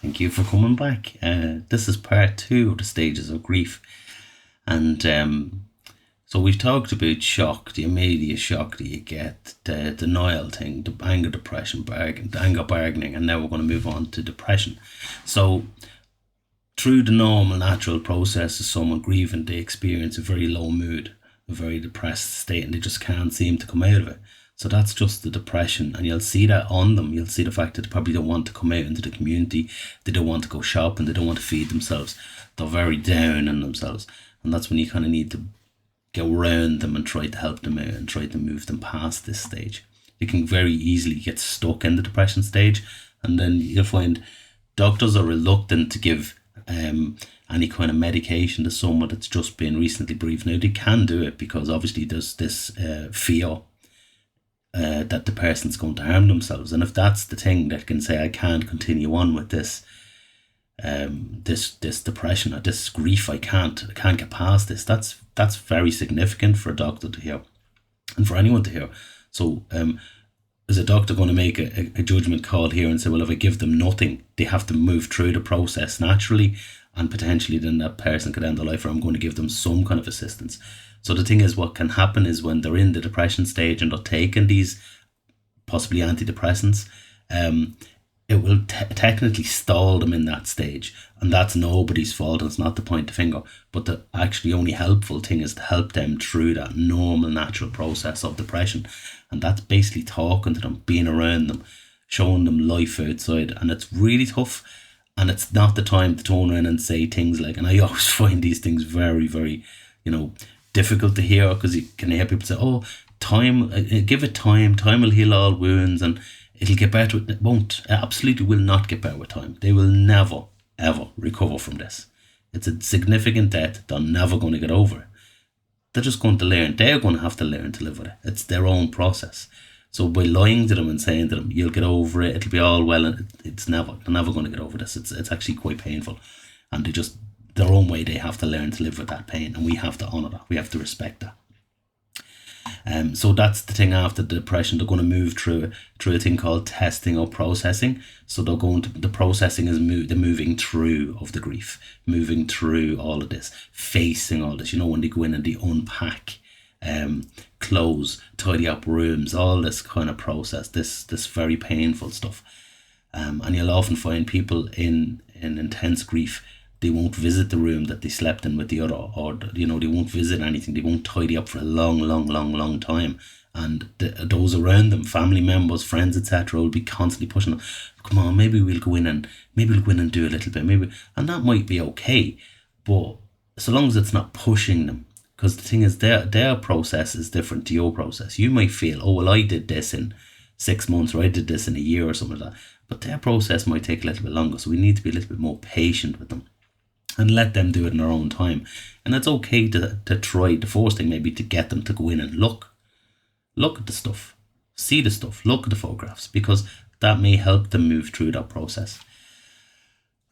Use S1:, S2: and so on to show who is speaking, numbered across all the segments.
S1: Thank you for coming back. This is part two of the stages of grief. And so we've talked about shock, the immediate shock that you get, the denial thing, the anger, depression, the anger bargaining, and now we're going to move on to depression. So through the normal, natural process of someone grieving, they experience a very low mood, a very depressed state, and they just can't seem to come out of it. So that's just the depression, and you'll see that on them. You'll see the fact that they probably don't want to come out into the community, they don't want to go shopping, they don't want to feed themselves. They're very down on themselves, and that's when you kind of need to go around them and try to help them out and try to move them past this stage. You can very easily get stuck in the depression stage, and then you'll find doctors are reluctant to give any kind of medication to someone that's just been recently bereaved. Now, they can do it because obviously there's this fear that the person's going to harm themselves, and if that's the thing that can say, I can't continue on with this depression or this grief, I can't get past this, that's very significant for a doctor to hear and for anyone to hear. So is a doctor going to make a judgment call here and say, well, if I give them nothing, they have to move through the process naturally, and potentially then that person could end their life, or I'm going to give them some kind of assistance. So the thing is, what can happen is when they're in the depression stage and they're taking these possibly antidepressants, it will technically stall them in that stage, and that's nobody's fault. It's not to point the finger, but the actually only helpful thing is to help them through that normal, natural process of depression, and that's basically talking to them, being around them, showing them life outside, and it's really tough. And it's not the time to turn around and say things like, and I always find these things very, very, difficult to hear, because you can hear people say, oh, time, give it time will heal all wounds and it'll get better. It won't. It absolutely will not get better with time. They will never, ever recover from this. It's a significant debt. They're never going to get over it. They're just going to learn. They're going to have to learn to live with it. It's their own process. So by lying to them and saying to them, you'll get over it, it'll be all well, and they're never going to get over this. It's actually quite painful. And they just, their own way, they have to learn to live with that pain, and we have to honour that. We have to respect that. So that's the thing after the depression. They're going to move through a thing called testing or processing. So they're going to, the processing is the moving through of the grief, moving through all of this, facing all this. When they go in and they unpack, clothes, tidy up rooms, all this kind of process, this very painful stuff. And you'll often find people in intense grief, they won't visit the room that they slept in with the other, or they won't visit anything. They won't tidy up for a long time, and those around them, family members, friends, etc., will be constantly pushing them, come on, maybe we'll go in and do a little bit, maybe. And that might be okay, but so long as it's not pushing them. Because the thing is, their process is different to your process. You might feel, oh, well, I did this in 6 months, or I did this in a year, or something like that. But their process might take a little bit longer. So we need to be a little bit more patient with them and let them do it in their own time. And it's okay to try, the first thing maybe, to get them to go in and look at the stuff, see the stuff, look at the photographs, because that may help them move through that process.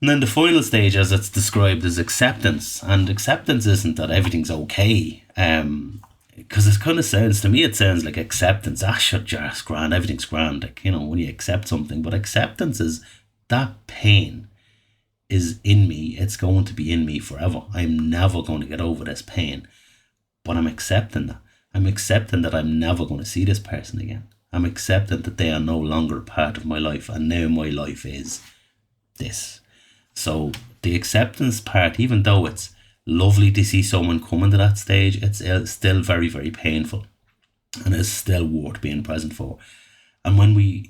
S1: And then the final stage, as it's described, is acceptance. And acceptance isn't that everything's okay. Because it kind of sounds, to me, it sounds like acceptance. Sure, just grand, everything's grand. Like, when you accept something. But acceptance is that pain is in me. It's going to be in me forever. I'm never going to get over this pain. But I'm accepting that. I'm accepting that I'm never going to see this person again. I'm accepting that they are no longer part of my life. And now my life is this. So the acceptance part, even though it's lovely to see someone coming to that stage, it's still very, very painful, and it's still worth being present for. And when we're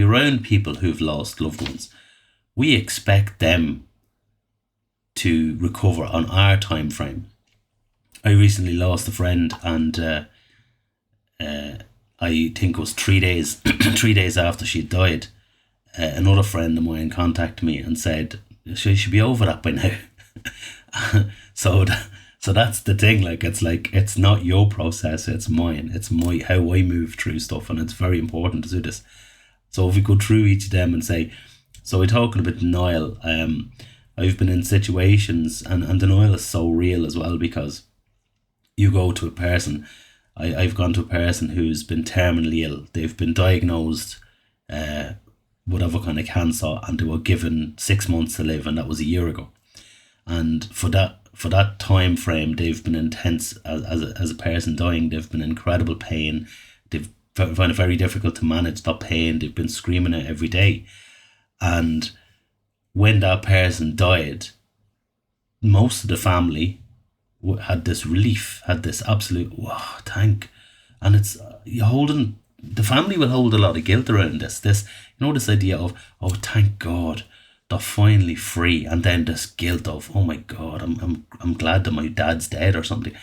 S1: around people who've lost loved ones, we expect them to recover on our time frame. I recently lost a friend, and I think it was 3 days 3 days after she died. Another friend of mine contacted me and said, she should be over that by now. So that's the thing. It's not your process, it's mine. It's how I move through stuff, and it's very important to do this. So if we go through each of them and say, so we're talking about denial. I've been in situations, and denial is so real as well, because you go to a person. I've gone to a person who's been terminally ill. They've been diagnosed whatever kind of cancer, and they were given 6 months to live, and that was a year ago. And for that time frame, they've been intense as a person dying. They've been in incredible pain. They've found it very difficult to manage that pain. They've been screaming it every day. And when that person died, most of the family had this relief, had this absolute, wow, thank. And it's, the family will hold a lot of guilt around this. This idea of, oh, thank God, they're finally free. And then this guilt of, oh my God, I'm glad that my dad's dead or something.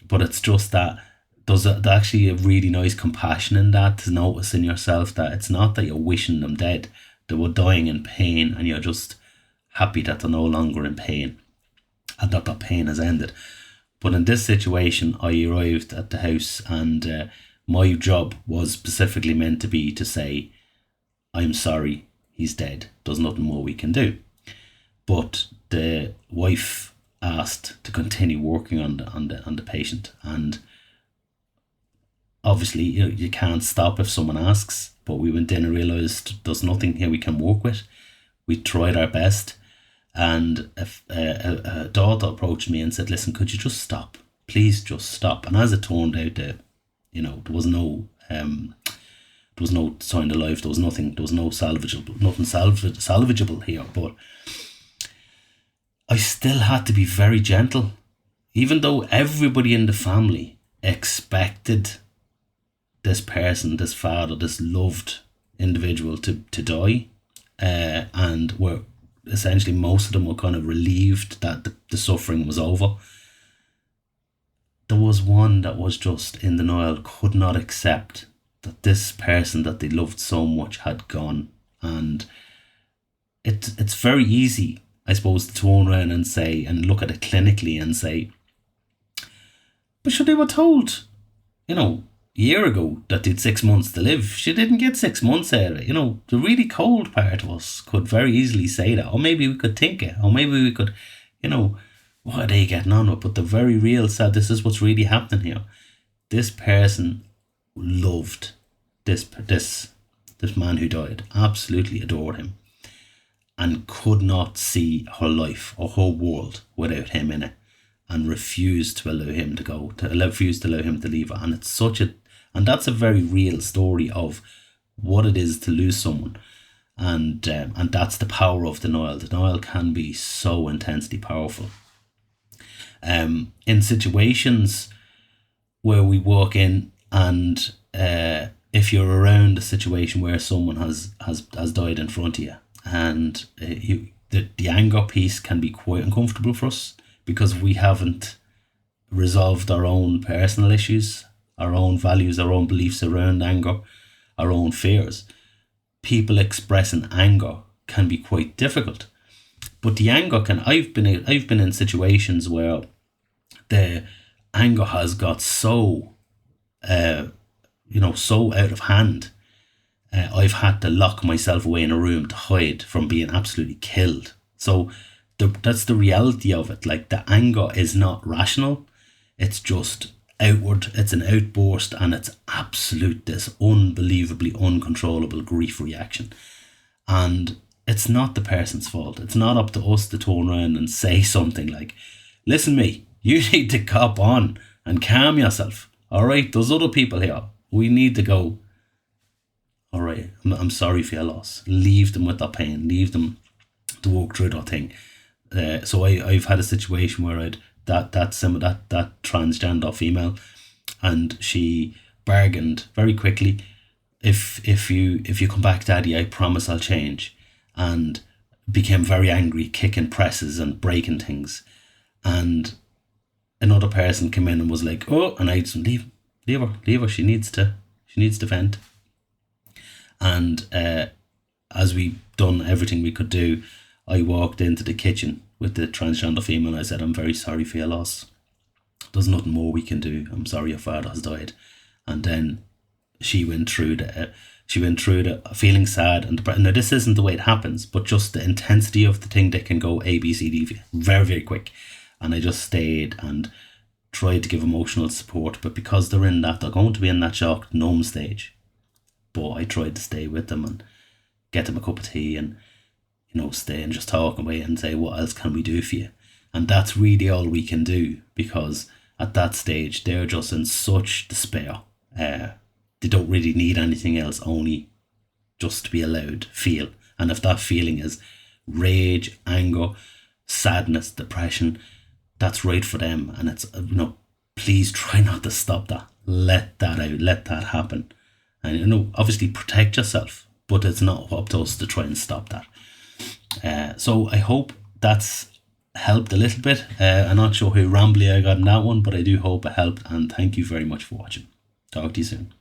S1: But it's just that there's actually a really nice compassion in that, to notice in yourself that it's not that you're wishing them dead. They were dying in pain, and you're just happy that they're no longer in pain and that the pain has ended. But in this situation, I arrived at the house, and my job was specifically meant to be to say, I'm sorry, he's dead. There's nothing more we can do. But the wife asked to continue working on the patient, and obviously you can't stop if someone asks. But we went in and realised there's nothing here we can work with. We tried our best. And a daughter approached me and said, listen, could you just stop? Please just stop. And as it turned out, there was no sign of life. There was nothing salvageable here. But I still had to be very gentle, even though everybody in the family expected this person, this father, this loved individual to die, and were essentially, most of them were kind of relieved that the suffering was over. There was one that was just in denial, could not accept that this person that they loved so much had gone. And it's very easy, I suppose, to turn around and say, and look at it clinically and say, but sure, they were told, a year ago that they'd 6 months to live. She didn't get 6 months out of it. The really cold part of us could very easily say that, or maybe we could think it, or maybe we could, what are they getting on with? But the very real sad, this is what's really happening here. This person loved this man who died, absolutely adored him, and could not see her life or her world without him in it, and refused to allow him to go, refused to allow him to leave her. And that's a very real story of what it is to lose someone. And that's the power of denial. Denial can be so intensely powerful. In situations where we walk in, and if you're around a situation where someone has died in front of you, and the anger piece can be quite uncomfortable for us, because we haven't resolved our own personal issues, our own values, our own beliefs around anger, our own fears. People expressing anger can be quite difficult. But the anger I've been in situations where the anger has got so so out of hand. I've had to lock myself away in a room to hide from being absolutely killed. So that's the reality of it. Like, the anger is not rational. It's just outward. It's an outburst, and it's absolute, this unbelievably uncontrollable grief reaction. And it's not the person's fault. It's not up to us to turn around and say something like, listen, me, you need to cop on and calm yourself. All right, there's other people here. We need to go. All right, I'm sorry for your loss. Leave them with that pain. Leave them to walk through that thing. So I've had a situation where I'd that transgender female, and she bargained very quickly, if you come back, Daddy, I promise I'll change, and became very angry, kicking presses and breaking things. And another person came in and was like, oh, and I said, leave her. She needs to vent. And as we done everything we could do, I walked into the kitchen with the transgender female. I said, I'm very sorry for your loss. There's nothing more we can do. I'm sorry your father has died. And then she went through the feeling sad and depressed. Now, this isn't the way it happens, but just the intensity of the thing that can go A, B, C, D, very, very quick. And I just stayed and tried to give emotional support. But because they're going to be in that shocked, numb stage. But I tried to stay with them, and get them a cup of tea and, stay and just talk away and say, what else can we do for you? And that's really all we can do, because at that stage, they're just in such despair. They don't really need anything else, only just to be allowed to feel. And if that feeling is rage, anger, sadness, depression, that's right for them. And it's, please try not to stop that. Let that out, let that happen. And, obviously protect yourself, but it's not up to us to try and stop that. So I hope that's helped a little bit. I'm not sure how rambly I got in that one, but I do hope it helped, and thank you very much for watching. Talk to you soon.